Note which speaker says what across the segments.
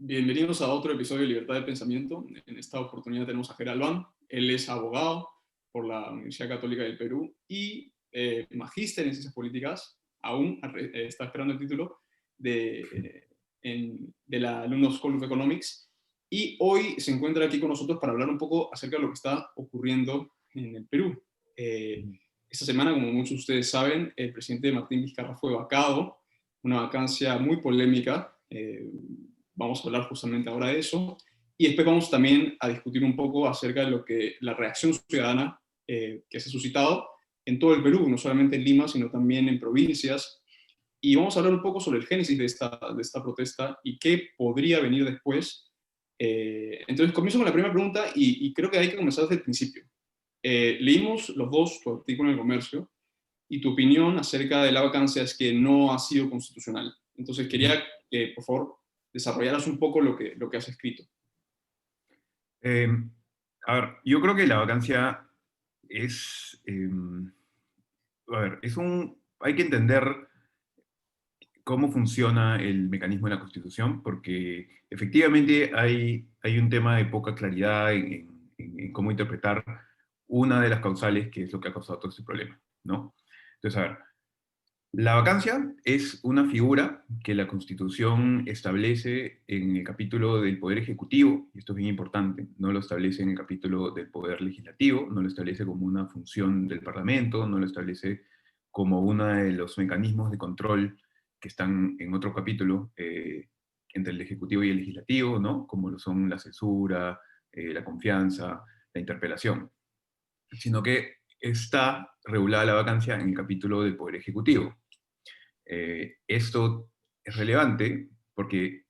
Speaker 1: Bienvenidos a otro episodio de Libertad de Pensamiento. En esta oportunidad tenemos a Gerald Ban. Él es abogado por la Universidad Católica del Perú y magíster en Ciencias Políticas. Aún está esperando el título de la London School of Economics. Y hoy se encuentra aquí con nosotros para hablar un poco acerca de lo que está ocurriendo en el Perú. Esta semana, como muchos de ustedes saben, el presidente Martín Vizcarra fue vacado, una vacancia muy polémica. Vamos a hablar justamente ahora de eso. Y después vamos también a discutir un poco acerca de lo que la reacción ciudadana que se ha suscitado en todo el Perú, no solamente en Lima, sino también en provincias. Y vamos a hablar un poco sobre el génesis de esta protesta y qué podría venir después. Entonces, comienzo con la primera pregunta y creo que hay que comenzar desde el principio. Leímos los dos tu artículo en El Comercio y tu opinión acerca de la vacancia es que no ha sido constitucional. Entonces, quería que, por favor, desarrollaras un poco lo que has escrito.
Speaker 2: Eh, a ver, yo creo que la vacancia es, a ver, hay que entender cómo funciona el mecanismo de la Constitución, porque efectivamente hay un tema de poca claridad en cómo interpretar una de las causales, que es lo que ha causado todo este problema, ¿no? Entonces, a ver, la vacancia es una figura que la Constitución establece en el capítulo del Poder Ejecutivo, y esto es bien importante, no lo establece en el capítulo del Poder Legislativo, no lo establece como una función del Parlamento, no lo establece como uno de los mecanismos de control que están en otro capítulo entre el Ejecutivo y el Legislativo, ¿no? Como lo son la censura, la confianza, la interpelación, sino que está regulada la vacancia en el capítulo del Poder Ejecutivo. Esto es relevante porque,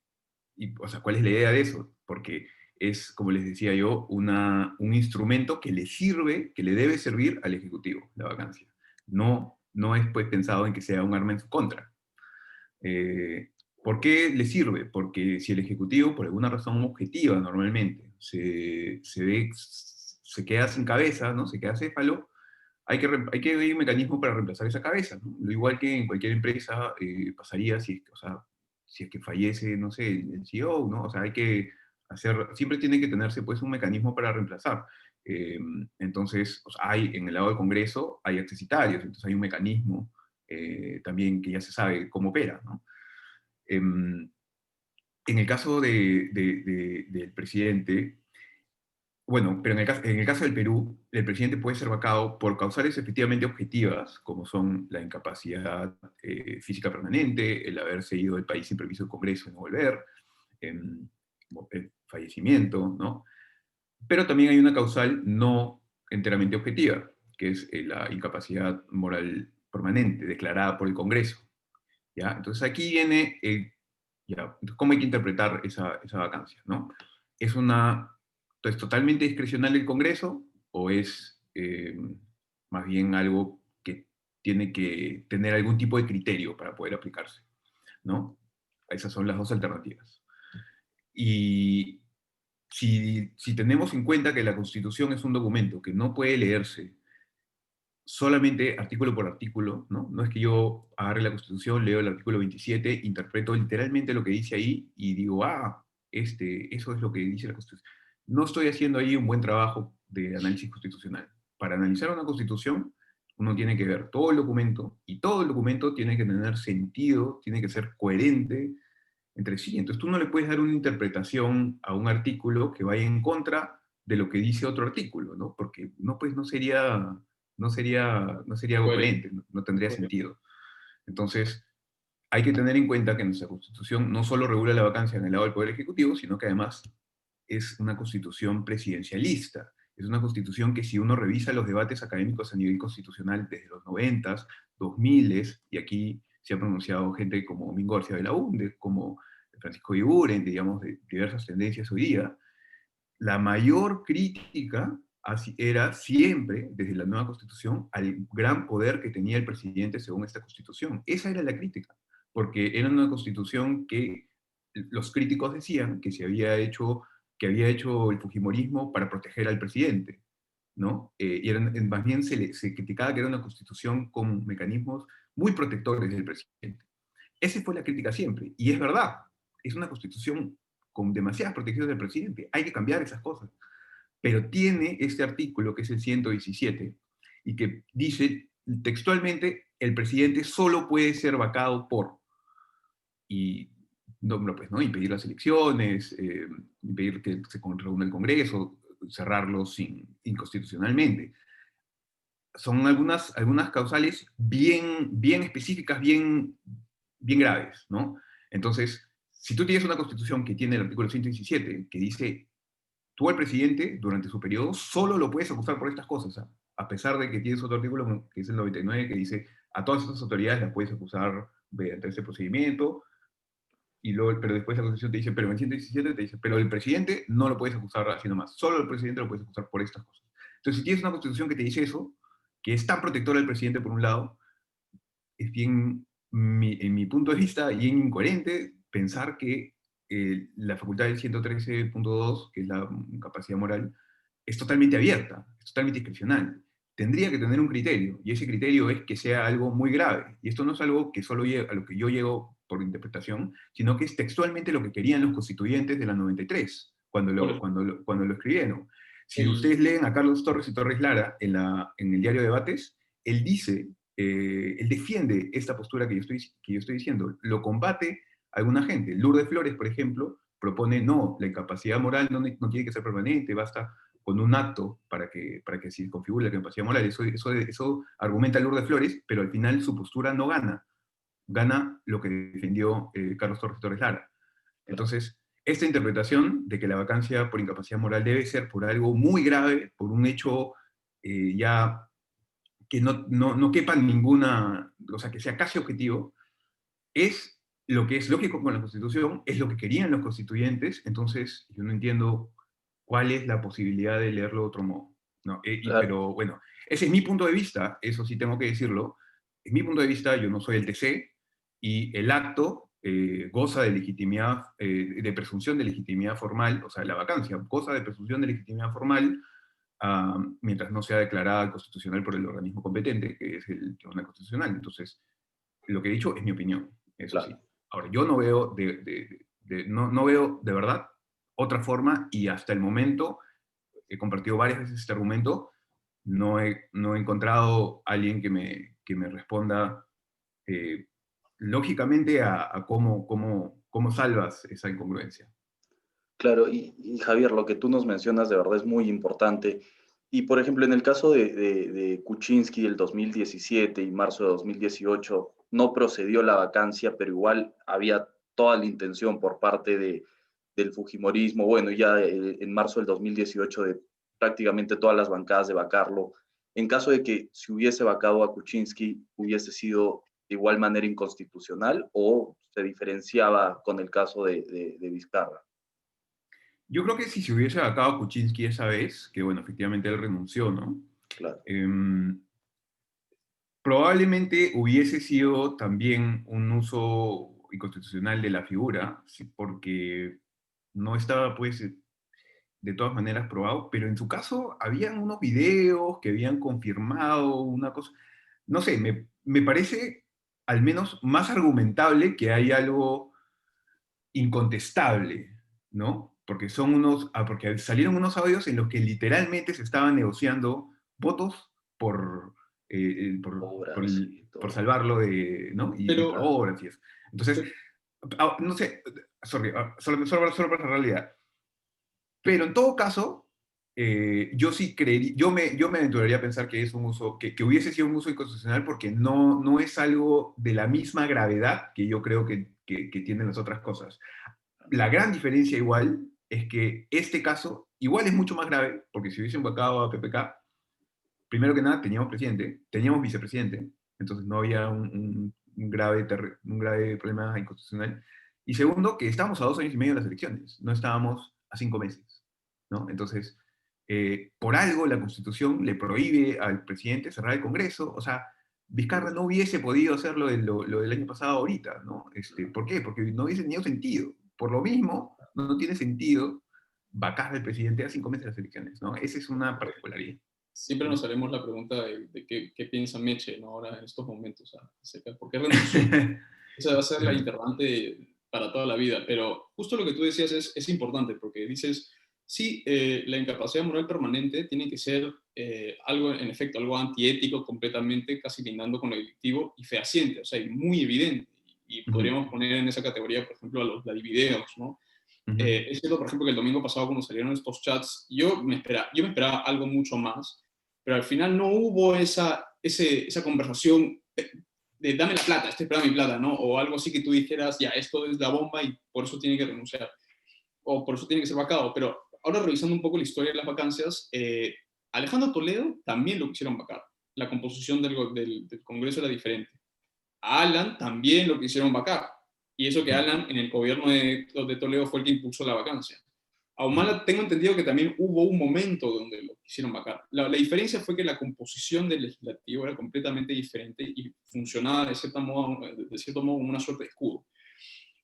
Speaker 2: o sea, ¿cuál es la idea de eso? Porque es, como les decía yo, un instrumento que le sirve, que le debe servir al Ejecutivo, la vacancia. No es pues pensado en que sea un arma en su contra. Eh, ¿Por qué le sirve? Porque si el Ejecutivo, por alguna razón objetiva normalmente, se queda sin cabeza, ¿no? Se queda céfalo, hay que ver un mecanismo para reemplazar esa cabeza, ¿no? Lo igual que en cualquier empresa pasaría o sea, si es que fallece, no sé, el CEO, ¿no? O sea, siempre tiene que tenerse pues un mecanismo para reemplazar. Eh, entonces, o sea, en el lado del Congreso hay accesitarios, entonces hay un mecanismo también que ya se sabe cómo opera, ¿no? En el caso del presidente, bueno, pero en el caso del Perú, el presidente puede ser vacado por causales efectivamente objetivas, como son la incapacidad física permanente, el haberse ido del país sin permiso del Congreso y no volver, el fallecimiento, ¿no? Pero también hay una causal no enteramente objetiva, que es la incapacidad moral permanente declarada por el Congreso, ¿ya? Entonces aquí viene, ya, ¿cómo hay que interpretar esa vacancia, ¿no? ¿Es entonces, totalmente discrecional el Congreso o es más bien algo que tiene que tener algún tipo de criterio para poder aplicarse, ¿no? Esas son las dos alternativas. Y si tenemos en cuenta que la Constitución es un documento que no puede leerse solamente artículo por artículo, ¿no? No es que yo agarre la Constitución, leo el artículo 27, interpreto literalmente lo que dice ahí y digo, eso es lo que dice la Constitución. No estoy haciendo ahí un buen trabajo de análisis constitucional. Para analizar una Constitución, uno tiene que ver todo el documento y todo el documento tiene que tener sentido, tiene que ser coherente entre sí. Entonces tú no le puedes dar una interpretación a un artículo que vaya en contra de lo que dice otro artículo, ¿no? Porque no, pues no sería algo
Speaker 1: Coherente.
Speaker 2: coherente, no tendría sentido. Entonces, hay que tener en cuenta que nuestra Constitución no solo regula la vacancia en el lado del Poder Ejecutivo, sino que además es una Constitución presidencialista. Es una Constitución que si uno revisa los debates académicos a nivel constitucional desde los 90, 2000, y aquí se ha pronunciado gente como Domingo García de la Unde, como Francisco Iguren, digamos, de diversas tendencias hoy día, la mayor crítica era siempre, desde la nueva Constitución, al gran poder que tenía el presidente según esta Constitución. Esa era la crítica, porque era una Constitución que los críticos decían que había hecho el Fujimorismo para proteger al presidente, ¿no? Más bien se criticaba que era una Constitución con mecanismos muy protectores del presidente. Esa fue la crítica siempre, y es verdad, es una Constitución con demasiadas protecciones del presidente. Hay que cambiar esas cosas. Pero tiene este artículo, que es el 117, y que dice textualmente, el presidente solo puede ser vacado por, y no, pues, ¿no? Impedir las elecciones, impedir que se reúna el Congreso, cerrarlo inconstitucionalmente. Son algunas causales bien específicas, bien graves, ¿no? Entonces, si tú tienes una constitución que tiene el artículo 117, que dice, tú al presidente, durante su periodo, solo lo puedes acusar por estas cosas, ¿ah? A pesar de que tienes otro artículo, que es el 99, que dice, a todas estas autoridades las puedes acusar mediante ese procedimiento, pero después la Constitución te dice, pero en el 117 te dice, pero el presidente no lo puedes acusar así nomás, solo el presidente lo puedes acusar por estas cosas. Entonces, si tienes una Constitución que te dice eso, que es tan protectora del presidente por un lado, es bien, en mi punto de vista, bien incoherente pensar que la facultad del 113.2, que es la capacidad moral, es totalmente abierta, es totalmente discrecional. Tendría que tener un criterio, y ese criterio es que sea algo muy grave. Y esto no es algo que solo a lo que yo llego por interpretación, sino que es textualmente lo que querían los constituyentes de la 93, cuando lo escribieron. Si
Speaker 1: El,
Speaker 2: ustedes leen a Carlos Torres y Torres Lara en el diario Debates, él dice, él defiende esta postura que yo estoy diciendo, lo combate alguna gente. Lourdes Flores, por ejemplo, propone, no, la incapacidad moral no tiene que ser permanente, basta con un acto para que se configure la incapacidad moral. Eso argumenta Lourdes Flores, pero al final su postura no gana. Gana lo que defendió Carlos Torres Torres Lara. Entonces, esta interpretación de que la vacancia por incapacidad moral debe ser por algo muy grave, por un hecho ya que no quepa ninguna, o sea, que sea casi objetivo, es lo que es lógico con la Constitución, es lo que querían los constituyentes, entonces yo no entiendo cuál es la posibilidad de leerlo de otro modo. ¿No?
Speaker 3: Claro,
Speaker 2: Pero bueno, ese es mi punto de vista, eso sí tengo que decirlo. Es mi punto de vista, yo no soy el TC, y el acto goza de legitimidad, de presunción de legitimidad formal, o sea, la vacancia goza de presunción de legitimidad formal, mientras no sea declarada constitucional por el organismo competente, que es el Tribunal Constitucional. Entonces, lo que he dicho es mi opinión, eso sí.
Speaker 3: claro.
Speaker 2: Ahora, yo no veo no veo de verdad otra forma, y hasta el momento he compartido varias veces este argumento, no he encontrado a alguien que me responda eh, lógicamente a cómo salvas esa incongruencia.
Speaker 3: Claro, y Javier, lo que tú nos mencionas de verdad es muy importante. Y por ejemplo, en el caso de Kuczynski del 2017 y marzo de 2018, no procedió la vacancia, pero igual había toda la intención por parte del Fujimorismo, bueno, ya en marzo del 2018 de prácticamente todas las bancadas de vacarlo. En caso de que se hubiese vacado a Kuczynski, hubiese sido de igual manera inconstitucional o se diferenciaba con el caso de Vizcarra.
Speaker 2: Yo creo que si se hubiese vacado Kuczynski esa vez, que bueno, efectivamente él renunció, ¿no?
Speaker 3: Claro.
Speaker 2: Em, Probablemente hubiese sido también un uso inconstitucional de la figura, sí, porque no estaba, pues, de todas maneras probado, pero en su caso habían unos videos que habían confirmado una cosa, no sé, me parece al menos más argumentable que hay algo incontestable, ¿no? Porque salieron unos audios en los que literalmente se estaban negociando votos por,
Speaker 3: Obras y
Speaker 2: por
Speaker 3: todo.
Speaker 2: salvarlo de, ¿no? Y por
Speaker 1: pero,
Speaker 2: obras y eso. Entonces, no sé, sorry, solo para la realidad. Pero en todo caso, yo sí creería, yo me aventuraría a pensar que es un uso, que hubiese sido un uso inconstitucional porque no es algo de la misma gravedad que yo creo que tienen las otras cosas. La gran diferencia igual es que este caso igual es mucho más grave, porque si hubiesen vacado a PPK, primero que nada teníamos presidente, teníamos vicepresidente, entonces no había un grave problema inconstitucional. Y segundo, que estábamos a 2 años y medio de las elecciones, no estábamos a 5 meses, ¿no? Entonces, por algo la Constitución le prohíbe al presidente cerrar el Congreso, o sea, Vizcarra no hubiese podido hacer lo del año pasado ahorita, ¿no? ¿Por qué? Porque no hubiese tenido sentido. Por lo mismo, no tiene sentido vacar al presidente a 5 meses de las elecciones, ¿no? Esa es una particularidad.
Speaker 1: siempre nos
Speaker 2: ¿No?
Speaker 1: haremos la pregunta de qué piensa Meche, ¿no? Ahora en estos momentos, acerca de por qué renunció. Esa va a ser la interrogante para toda la vida, pero justo lo que tú decías es importante, porque dices, sí, la incapacidad moral permanente tiene que ser algo, en efecto, algo antiético completamente, casi lindando con lo delictivo y fehaciente, o sea, y muy evidente. Y
Speaker 2: Ujú,
Speaker 1: podríamos poner en esa categoría, por ejemplo, a los Vladivideos, ¿no?
Speaker 2: ujú,
Speaker 1: Es cierto, por ejemplo, que el domingo pasado cuando salieron estos chats, yo me esperaba algo mucho más, pero al final no hubo esa conversación de dame la plata, estoy esperando mi plata, ¿no? O algo así que tú dijeras, ya, esto es la bomba y por eso tiene que renunciar, o por eso tiene que ser vacado. Pero ahora revisando un poco la historia de las vacancias, Alejandro Toledo también lo quisieron vacar. La composición del Congreso era diferente. A Alan también lo quisieron vacar. Y eso que
Speaker 2: ujú,
Speaker 1: Alan en el gobierno de Toledo fue el que impulsó la vacancia. A
Speaker 2: ujú.
Speaker 1: Humala tengo entendido que también hubo un momento donde lo quisieron vacar. La diferencia fue que la composición del legislativo era completamente diferente y funcionaba de cierto modo como una suerte de escudo.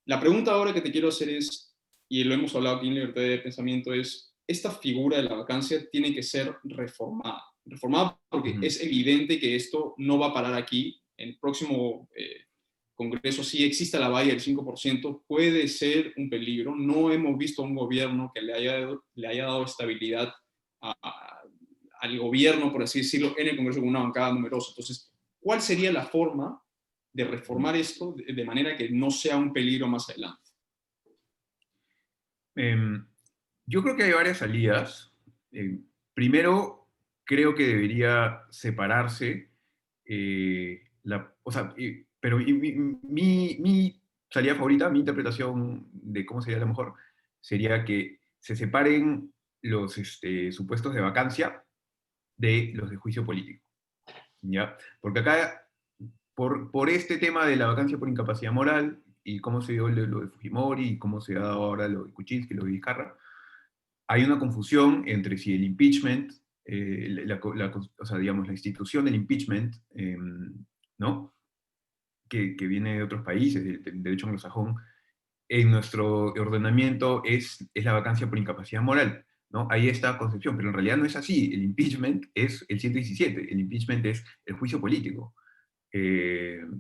Speaker 1: La pregunta ahora que te quiero hacer es, y lo hemos hablado aquí en Libertad de Pensamiento, es, esta figura de la vacancia tiene que ser reformada. Reformada porque
Speaker 2: Ujú.
Speaker 1: es evidente que esto no va a parar aquí. En el próximo Congreso, si existe la valla del 5%, puede ser un peligro. No hemos visto un gobierno que le haya dado estabilidad al gobierno, por así decirlo, en el Congreso con una bancada numerosa. Entonces, ¿cuál sería la forma de reformar esto de manera que no sea un peligro más adelante?
Speaker 2: Em, yo creo que hay varias salidas. Primero, creo que debería separarse o sea, pero mi salida favorita, mi interpretación de cómo sería lo mejor, sería que se separen los supuestos de vacancia de los de juicio político, ¿ya? Porque acá, por este tema de la vacancia por incapacidad moral y cómo se dio lo de Fujimori y cómo se ha dado ahora lo de Kuczynski, lo de Vizcarra, hay una confusión entre si el impeachment, o sea, digamos, la institución del impeachment, ¿no? Que viene de otros países, del derecho anglosajón, en nuestro ordenamiento es la vacancia por incapacidad moral, ¿no? Hay esta concepción, pero en realidad no es así. El impeachment es el 117, el impeachment es el juicio político,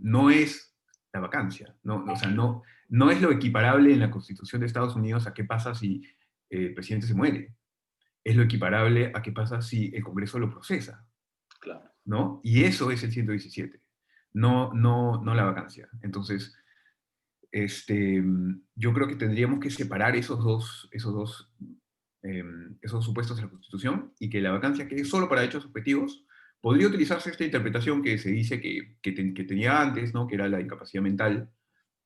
Speaker 2: no es la vacancia, ¿no? O sea, no es lo equiparable en la Constitución de Estados Unidos a qué pasa si el presidente se muere, es lo equiparable a qué pasa si el Congreso lo procesa,
Speaker 3: Claro.
Speaker 2: ¿no? Y eso es el 117, no la vacancia. Entonces, yo creo que tendríamos que separar esos supuestos de la Constitución y que la vacancia, que es solo para hechos objetivos, podría utilizarse esta interpretación que se dice que tenía antes, ¿no? Que era la incapacidad mental,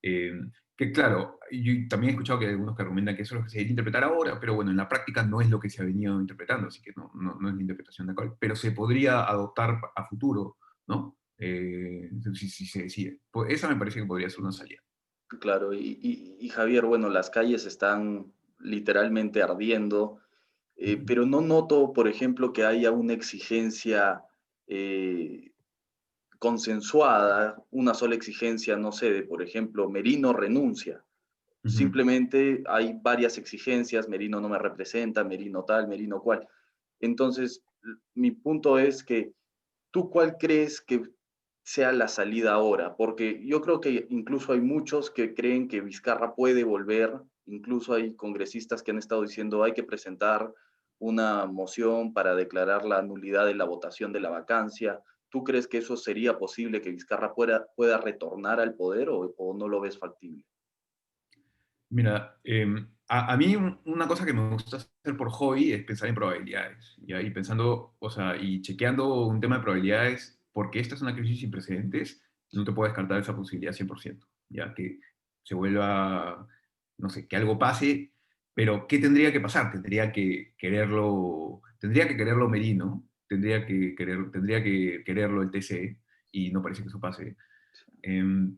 Speaker 2: eh, que claro, yo también he escuchado que hay algunos que argumentan que eso es lo que se debe interpretar ahora, pero bueno, en la práctica no es lo que se ha venido interpretando, así que no es la interpretación de actual, pero se podría adoptar a futuro, ¿no? Si se decide. Pues esa me parece que podría ser una salida.
Speaker 3: Claro, y Javier, bueno, las calles están literalmente ardiendo,
Speaker 2: Ujú,
Speaker 3: pero no noto, por ejemplo, que haya una exigencia eh, consensuada, una sola exigencia, no sé, de, por ejemplo, Merino renuncia.
Speaker 2: ujú.
Speaker 3: Simplemente hay varias exigencias, Merino no me representa, Merino tal, Merino cual. Entonces, mi punto es que ¿tú cuál crees que sea la salida ahora? Porque yo creo que incluso hay muchos que creen que Vizcarra puede volver, incluso hay congresistas que han estado diciendo hay que presentar una moción para declarar la nulidad de la votación de la vacancia. ¿Tú crees que eso sería posible, que Vizcarra pueda retornar al poder o no lo ves factible?
Speaker 2: Mira, a mí una cosa que me gusta hacer por hobby es pensar en probabilidades, ¿ya? Y pensando, o sea, y chequeando un tema de probabilidades, porque esta es una crisis sin precedentes, no te puedo descartar esa posibilidad 100%, ya que se vuelva, no sé, que algo pase, pero ¿qué tendría que pasar? Tendría que quererlo Merino, tendría que quererlo el TC, y no parece que eso pase. Em,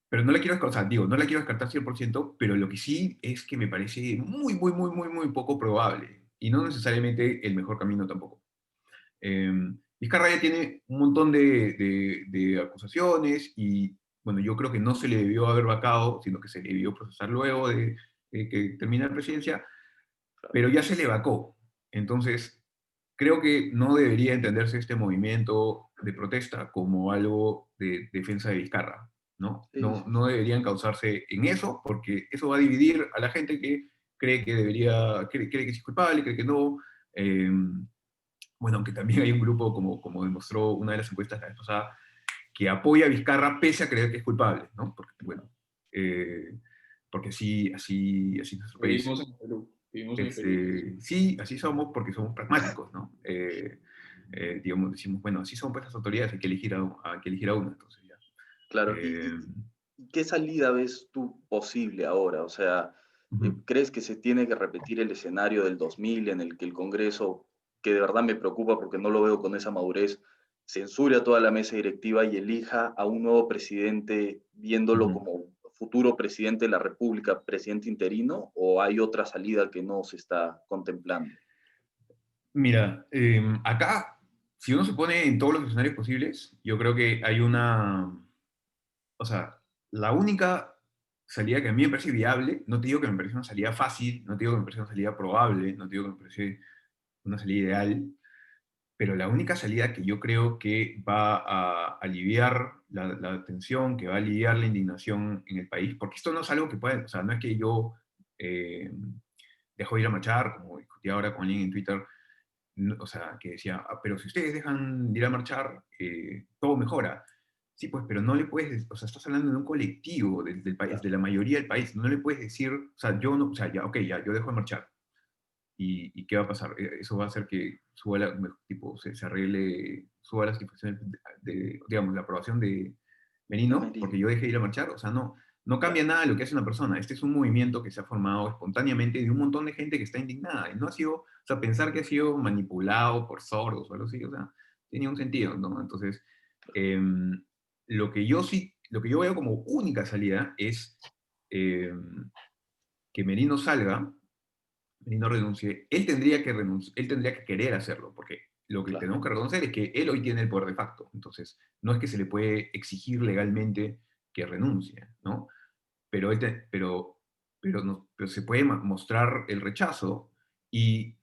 Speaker 2: pero no la quiero descartar, digo, no la quiero descartar 100%, pero lo que sí es que me parece muy poco probable. Y no necesariamente el mejor camino tampoco. Eh, Vizcarra ya tiene un montón de acusaciones y, bueno, yo creo que no se le debió haber vacado, sino que se le debió procesar luego de que termine la presidencia, pero ya se le vacó. Entonces, creo que no debería entenderse este movimiento de protesta como algo de defensa de Vizcarra. ¿no?
Speaker 3: Sí,
Speaker 2: No,
Speaker 3: sí,
Speaker 2: no deberían causarse en eso, porque eso va a dividir a la gente que cree que cree que sí es culpable, cree que no. Eh, bueno, aunque también hay un grupo, como demostró una de las encuestas la vez pasada, que apoya a Vizcarra pese a creer que es culpable, ¿no? Porque, bueno, eh, porque así es nuestro país.
Speaker 1: Vivimos en el Perú. Vivimos en el Perú.
Speaker 2: Sí, así somos porque somos pragmáticos, ¿no? Digamos, decimos, bueno, así son pues las autoridades, hay que elegir hay que elegir a uno, entonces ya.
Speaker 3: claro.
Speaker 2: Eh,
Speaker 3: ¿Y qué salida ves tú posible ahora? O sea,
Speaker 2: Ujú.
Speaker 3: ¿crees que se tiene que repetir el escenario del 2000 en el que el Congreso, que de verdad me preocupa porque no lo veo con esa madurez, censure a toda la mesa directiva y elija a un nuevo presidente viéndolo
Speaker 2: Ujú.
Speaker 3: como futuro presidente de la República, presidente interino, o hay otra salida que no se está contemplando?
Speaker 2: Mira, acá, si uno se pone en todos los escenarios posibles, yo creo que hay o sea, la única salida que a mí me parece viable, no te digo que me parece una salida fácil, no te digo que me parece una salida probable, no te digo que me parece una salida ideal, pero la única salida que yo creo que va a aliviar la tensión, que va a aliviar la indignación en el país, porque esto no es algo que pueda, o sea, no es que yo eh, dejo de ir a marchar, como discutí ahora con alguien en Twitter, o sea, que decía, "Ah, pero si ustedes dejan de ir a marchar, todo mejora". Sí, pues, pero no le puedes, o sea, estás hablando de un colectivo del país,
Speaker 3: Claro,
Speaker 2: de la mayoría del país, no le puedes decir, o sea, yo no, o sea, ya, ok, ya, yo dejo de marchar, y ¿qué va a pasar? Eso va a hacer que suba tipo, se arregle, suba la satisfacción digamos, la aprobación de Merino, porque
Speaker 3: Merino,
Speaker 2: yo dejé de ir a marchar. O sea, no cambia
Speaker 3: claro,
Speaker 2: nada lo que hace una persona. Este es un movimiento que se ha formado espontáneamente de un montón de gente que está indignada. Y no ha sido, o sea, pensar que ha sido manipulado por sordos o algo así, o sea, tiene un sentido, ¿no? Entonces, em, lo que yo veo como única salida es que Merino salga y no renuncie, él tendría que querer hacerlo, porque lo que
Speaker 3: claro,
Speaker 2: tenemos que reconocer es que él hoy tiene el poder de facto. Entonces, no es que se le puede exigir legalmente que renuncie, ¿no? Pero, pero se puede mostrar el rechazo, y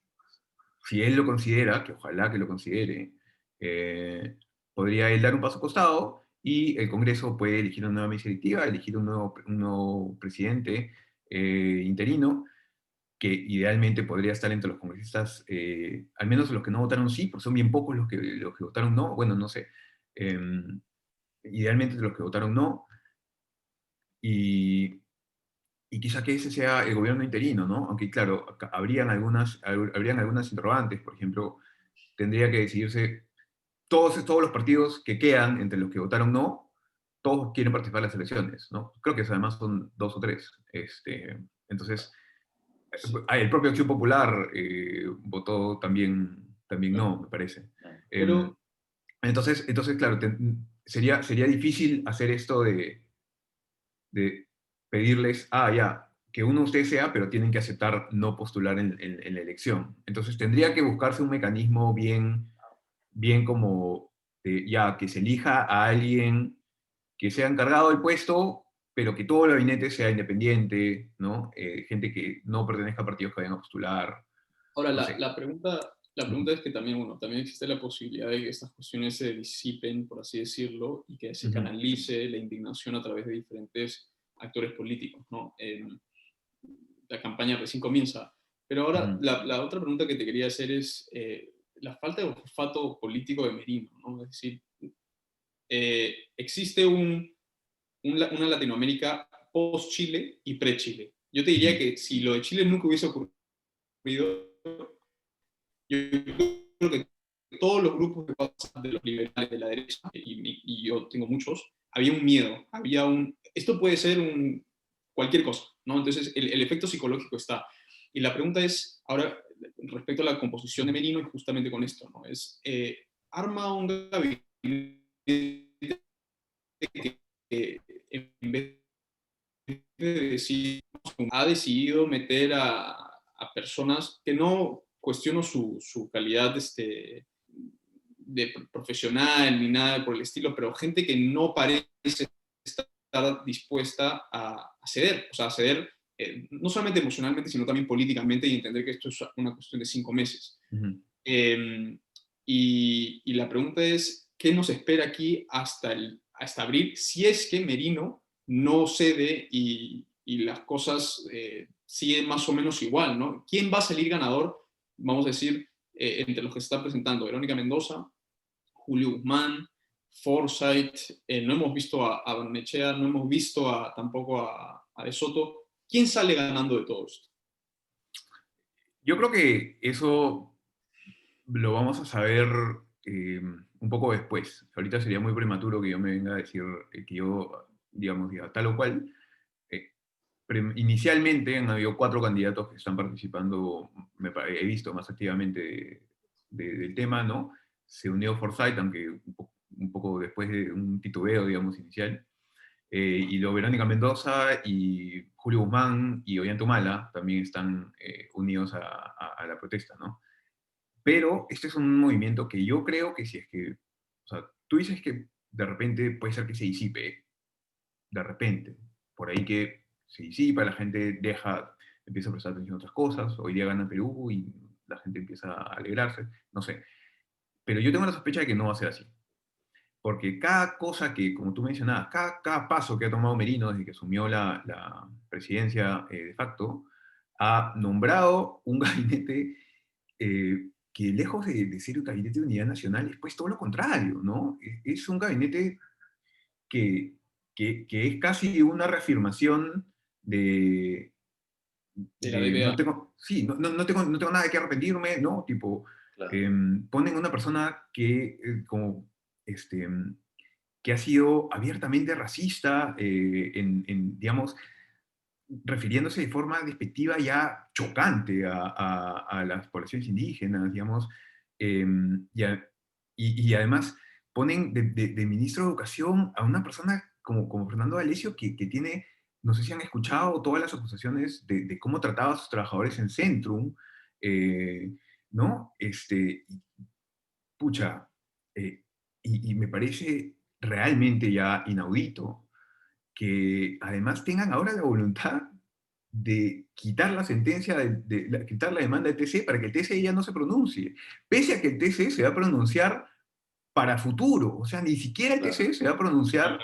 Speaker 2: si él lo considera, que ojalá que lo considere, eh, podría él dar un paso a costado y el Congreso puede elegir una nueva mesa directiva, elegir un nuevo presidente interino, que idealmente podría estar entre los congresistas, al menos los que no votaron sí, porque son bien pocos los que votaron no, bueno, no sé, eh, idealmente los que votaron no, y, y quizá que ese sea el gobierno interino, ¿no? Aunque claro, habrían algunas interrogantes, por ejemplo, tendría que decidirse, todos los partidos que quedan entre los que votaron no, todos quieren participar en las elecciones, ¿no? Creo que además son dos o tres. Entonces, el propio Acción Popular votó también
Speaker 3: claro,
Speaker 2: no, me parece.
Speaker 3: claro.
Speaker 2: Em,
Speaker 1: Pero
Speaker 2: entonces claro, sería difícil hacer esto de pedirles, ya, que uno usted sea, pero tienen que aceptar no postular en la elección. Entonces tendría que buscarse un mecanismo bien como, ya, que se elija a alguien que sea encargado del puesto, pero que todo el gabinete sea independiente, ¿no? Gente que no pertenezca a partidos que vayan a postular,
Speaker 1: ahora
Speaker 2: no sé.
Speaker 1: la
Speaker 2: Ujú,
Speaker 1: pregunta es que también, bueno, también existe la posibilidad de que estas cuestiones se disipen, por así decirlo, y que se
Speaker 2: ujú,
Speaker 1: canalice la indignación a través de diferentes actores políticos, ¿no? La campaña recién comienza. Pero ahora,
Speaker 2: ujú,
Speaker 1: la otra pregunta que te quería hacer es la falta de olfato político de Merino, ¿no? Es decir, existe una Latinoamérica post-Chile y pre-Chile. Yo te diría
Speaker 2: ujú,
Speaker 1: que si lo de Chile nunca hubiese ocurrido, yo creo que todos los grupos que pasan de los liberales de la derecha, y yo tengo muchos, había un miedo, esto puede ser cualquier cosa, ¿no? Entonces el efecto psicológico está. Y la pregunta es, ahora, respecto a la composición de Merino, y justamente con esto, ¿no? Arma un gabinete que en vez de decir, ha decidido meter a personas que no cuestiono su calidad de profesional ni nada por el estilo, pero gente que no parece estar dispuesta a ceder, o sea, a ceder no solamente emocionalmente, sino también políticamente y entender que esto es una cuestión de 5 meses.
Speaker 2: ujú.
Speaker 1: Y la pregunta es, ¿qué nos espera aquí hasta abril, si es que Merino no cede y las cosas siguen más o menos igual, ¿no? ¿Quién va a salir ganador? Vamos a decir, entre los que se están presentando, Verónica Mendoza, Julio Guzmán, Forsyth, no hemos visto a Barnechea, no hemos visto tampoco a De Soto. ¿Quién sale ganando de todo esto?
Speaker 2: Yo creo que eso lo vamos a saber un poco después. Ahorita sería muy prematuro que yo me venga a decir que yo, digamos, diga tal o cual. Eh, Inicialmente han habido 4 candidatos que están participando, he visto más activamente del tema, ¿no? Se unió Forsyth, aunque un poco después de un titubeo, digamos, inicial. Y luego Verónica Mendoza y Julio Guzmán y Ollanta también están unidos a la protesta, ¿no? Pero este es un movimiento que yo creo que si es que, o sea, tú dices que de repente puede ser que se disipe, de repente, por ahí que se disipa, la gente empieza a prestar atención a otras cosas, hoy día gana Perú y la gente empieza a alegrarse, no sé. Pero yo tengo la sospecha de que no va a ser así. Porque cada cosa que, como tú mencionabas, cada paso que ha tomado Merino desde que asumió la presidencia de facto, ha nombrado un gabinete que lejos de ser un gabinete de unidad nacional, es pues todo lo contrario, ¿no? Es un gabinete que, que es casi una reafirmación
Speaker 1: De la
Speaker 2: no
Speaker 1: DBA.
Speaker 2: tengo, sí, no tengo nada de qué arrepentirme, ¿no? Tipo,
Speaker 3: Claro.
Speaker 2: ponen una persona que, como, este, que ha sido abiertamente racista, digamos, refiriéndose de forma despectiva ya chocante a las poblaciones indígenas, digamos, eh, y, y además ponen de ministro de Educación a una persona como Fernando D'Alessio que tiene, no sé si han escuchado todas las acusaciones de cómo trataba a sus trabajadores en Centrum, ¿no? Pucha, y me parece realmente ya inaudito que además tengan ahora la voluntad de quitar la sentencia, quitar la demanda de TC para que el TC ya no se pronuncie, pese a que el TC se va a pronunciar para futuro, o sea, ni siquiera el TC se va a pronunciar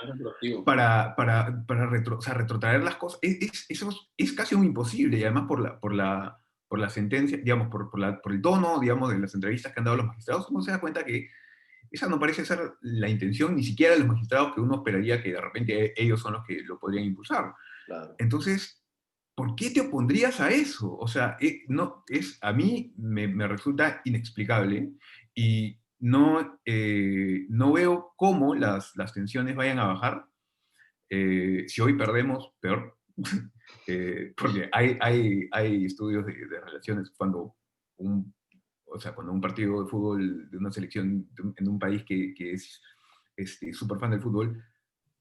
Speaker 2: o sea, retrotraer las cosas. Eso es casi un imposible, y además por la sentencia, digamos, por el tono, digamos, de las entrevistas que han dado los magistrados, uno se da cuenta que esa no parece ser la intención ni siquiera de los magistrados que uno esperaría que de repente ellos son los que lo podrían impulsar.
Speaker 3: Claro.
Speaker 2: Entonces, ¿por qué te opondrías a eso? O sea, no, a mí me resulta inexplicable y no veo cómo las tensiones vayan a bajar. Si hoy perdemos, peor. Porque hay estudios de relaciones cuando o sea, cuando un partido de fútbol de una selección en un país que es súper fan del fútbol,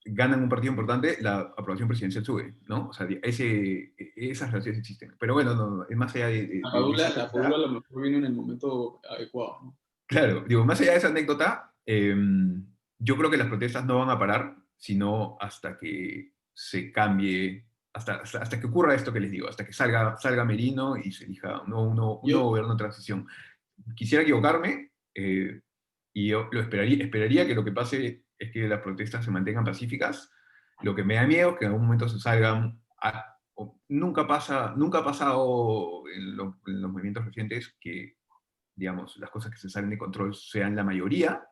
Speaker 2: ganan un partido importante, la aprobación presidencial sube, ¿no? O sea, esas relaciones existen. Pero bueno, es más allá
Speaker 1: La
Speaker 2: de esa
Speaker 1: Padula, la Padula
Speaker 2: anécdota.
Speaker 1: a lo mejor vino en el momento adecuado, ¿no?
Speaker 2: Claro, digo, más allá de esa anécdota, yo creo que las protestas no van a parar, sino hasta que se cambie, hasta que ocurra esto que les digo, hasta que salga Merino y se elija un nuevo
Speaker 1: Yo,
Speaker 2: gobierno de transición. Quisiera equivocarme, y yo esperaría que lo que pase es que las protestas se mantengan pacíficas. Lo que me da miedo es que en algún momento se salgan. Nunca ha pasado en los movimientos recientes que, digamos, las cosas que se salen de control sean la mayoría,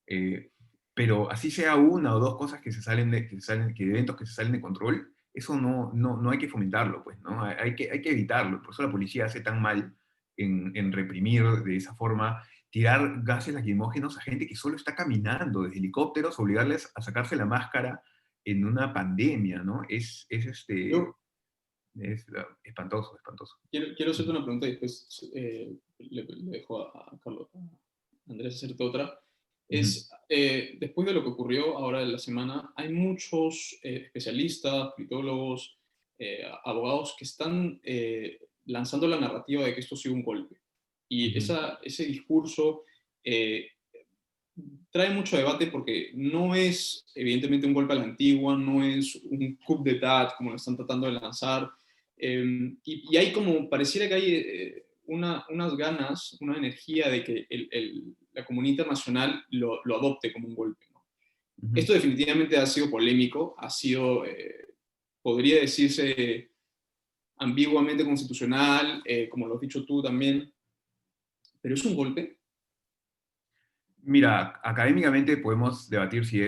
Speaker 2: eh, pero así sea una o dos cosas que eventos que se salen de control, eso no hay que fomentarlo, pues, ¿no? Hay que evitarlo. Por eso la policía hace tan mal en reprimir de esa forma, tirar gases lacrimógenos a gente que solo está caminando desde helicópteros, obligarles a sacarse la máscara en una pandemia, ¿no?
Speaker 1: yo
Speaker 2: Es espantoso, espantoso.
Speaker 1: quiero hacerte una pregunta y después le dejo a Carlos, a Andrés hacerte otra.
Speaker 2: Ujú.
Speaker 1: Después de lo que ocurrió ahora en la semana, hay muchos especialistas, politólogos, abogados que están lanzando la narrativa de que esto ha sido un golpe. Y
Speaker 2: Ujú.
Speaker 1: ese discurso eh, trae mucho debate porque no es evidentemente un golpe a la antigua, no es un coup d'etat como lo están tratando de lanzar. Y hay como, pareciera que hay unas ganas, una energía de que la comunidad internacional lo adopte como un golpe, ¿no? Esto definitivamente ha sido polémico, ha sido, podría decirse, ambiguamente constitucional, como lo has dicho tú también, pero es un golpe.
Speaker 2: Mira, académicamente podemos debatir si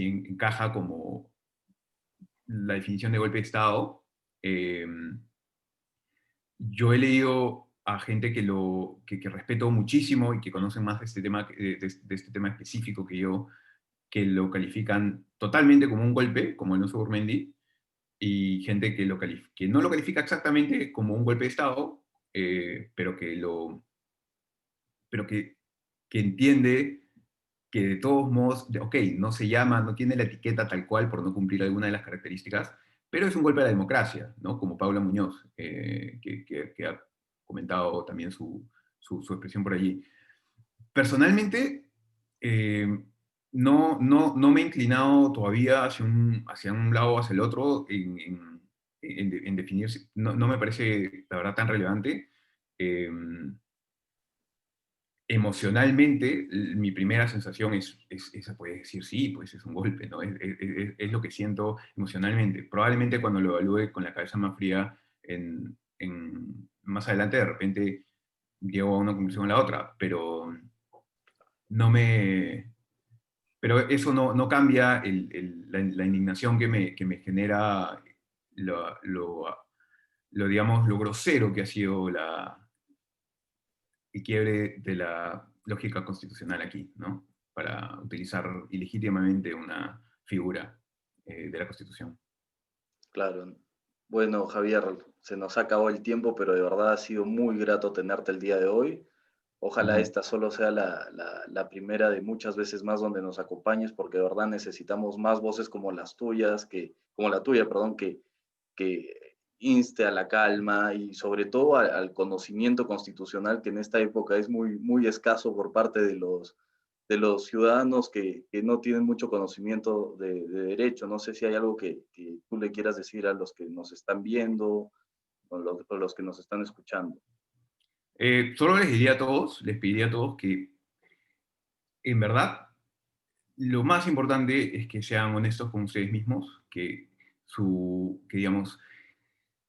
Speaker 2: encaja como la definición de golpe de Estado. Eh, yo he leído a gente que respeto muchísimo y que conocen más de este tema, de este tema específico que yo, que lo califican totalmente como un golpe, como el Alonso Gurmendi, y gente que no lo califica exactamente como un golpe de Estado, pero que entiende que de todos modos, ok, no se llama, no tiene la etiqueta tal cual por no cumplir alguna de las características, pero es un golpe a la democracia, ¿no? Como Paula Muñoz, que ha comentado también su expresión por allí. Personalmente, eh, no me he inclinado todavía hacia un lado o hacia el otro en definir, no me parece, la verdad, tan relevante. Eh, Emocionalmente, mi primera sensación es esa, puede decir, sí, pues es un golpe, ¿no? Es lo que siento emocionalmente. Probablemente cuando lo evalúe con la cabeza más fría, más adelante, de repente, llego a una conclusión a la otra, pero no me... Pero eso no cambia la indignación que me genera digamos, lo grosero que ha sido el quiebre de la lógica constitucional aquí, ¿no? Para utilizar ilegítimamente una figura de la Constitución.
Speaker 3: Claro. Bueno, Javier, se nos ha acabado el tiempo, pero de verdad ha sido muy grato tenerte el día de hoy. Ojalá esta solo sea la primera de muchas veces más donde nos acompañes, porque de verdad necesitamos más voces como las tuyas, como la tuya, perdón, que inste a la calma y sobre todo al conocimiento constitucional, que en esta época es muy, muy escaso por parte de los ciudadanos que no tienen mucho conocimiento de derecho. No sé si hay algo que tú le quieras decir a los que nos están viendo o los que nos están escuchando.
Speaker 2: Solo les pediría a todos que, en verdad, lo más importante es que sean honestos con ustedes mismos, digamos,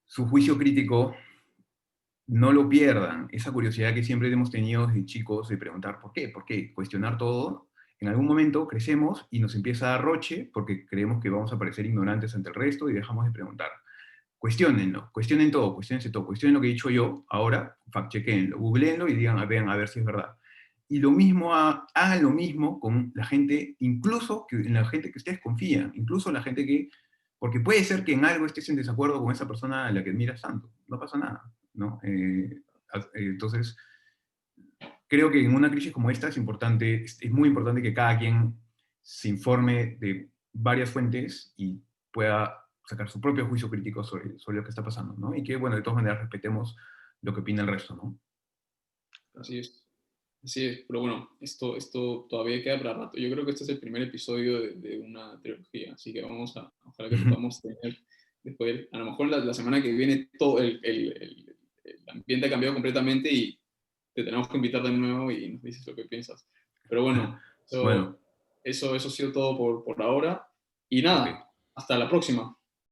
Speaker 2: su juicio crítico no lo pierdan. Esa curiosidad que siempre hemos tenido desde chicos de preguntar por qué, cuestionar todo. En algún momento crecemos y nos empieza a dar roche porque creemos que vamos a parecer ignorantes ante el resto y dejamos de preguntar. Cuestiónenlo, cuestionen todo, cuestionense todo, cuestionen lo que he dicho yo ahora, fact-chequenlo, googleenlo y digan, vean a ver si es verdad. Y lo mismo, hagan lo mismo con la gente, incluso en la gente que ustedes confían, incluso la gente porque puede ser que en algo estés en desacuerdo con esa persona a la que admiras tanto, no pasa nada, ¿no? Entonces, creo que en una crisis como esta es muy importante que cada quien se informe de varias fuentes y pueda sacar su propio juicio crítico sobre lo que está pasando, ¿no? Y que, bueno, de todas maneras respetemos lo que opina el resto, ¿no?
Speaker 1: Así es. Así es, pero bueno, esto todavía queda para rato. Yo creo que este es el primer episodio de una trilogía, así que ojalá que podamos tener después, a lo mejor la semana que viene todo el ambiente ha cambiado completamente y te tenemos que invitar de nuevo y nos dices lo que piensas. Pero bueno,
Speaker 2: Bueno,
Speaker 1: eso ha sido todo por ahora. Y
Speaker 2: ok.
Speaker 1: nada, hasta la próxima.